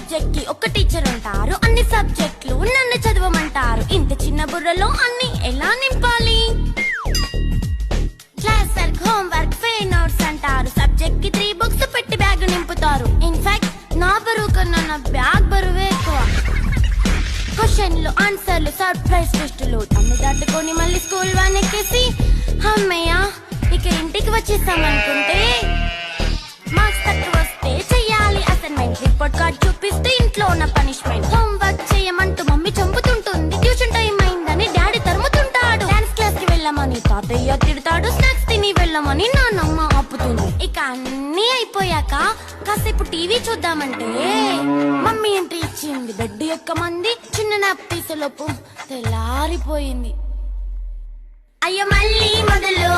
Subject కి ఒక teacher ఉంటారు, అన్ని సబ్జెక్టులు నన్ను చదవమంటారు. ఇంత చిన్న బుర్రలో అన్ని ఎలా నింపాలి? క్లాస్ వర్క్, హోమ్ వర్క్, ఫే నోట్స్ అంటారు. సబ్జెక్ట్ కి 3 బుక్స్ పెట్టి బ్యాగ్ నింపుతారు. ఇన్ఫాక్ట్ నా బరువు కన్నా నా బ్యాగ్ బరువే ఎక్కువ. క్వశ్చన్లు, ఆన్సర్లు, సర్ప్రైజ్ టెస్టులు తమ్మి దాటుకొని మళ్ళీ స్కూల్ వాన్ ఎక్కేసి అమ్మయ్య ఇక ఇంటికి వచ్చేసామనుకుంటే మార్క్స్ తక్కువ వస్తే చెయ్యాలి అసైన్మెంట్. రిపోర్ట్ కార్డ్ చూపిస్తే ఇంట్లో ఉన్న పనిష్మెంట్. హోమ్ వర్క్ చేయమంటూ మమ్మీ చంపుతుంటుంది. ట్యూషన్ టైం అయిందని డాడీ తరుముతుంటాడు. డాన్స్ క్లాస్ కి వెళ్ళమని తాతయ్య తిడతాడు. స్నాక్స్ తిని వెళ్ళమని నాన్నమ్మ ఆపుతుంది. ఇక అన్నీ అయిపోయాక కాసేపు టీవీ చూద్దామంటే మమ్మీ ఎంట్రీ ఇచ్చింది. బెడ్ ఎక్కమంది. చిన్న నాప్ తీసేలోపు తెల్లారిపోయింది. అయ్యో మళ్ళీ మొదలు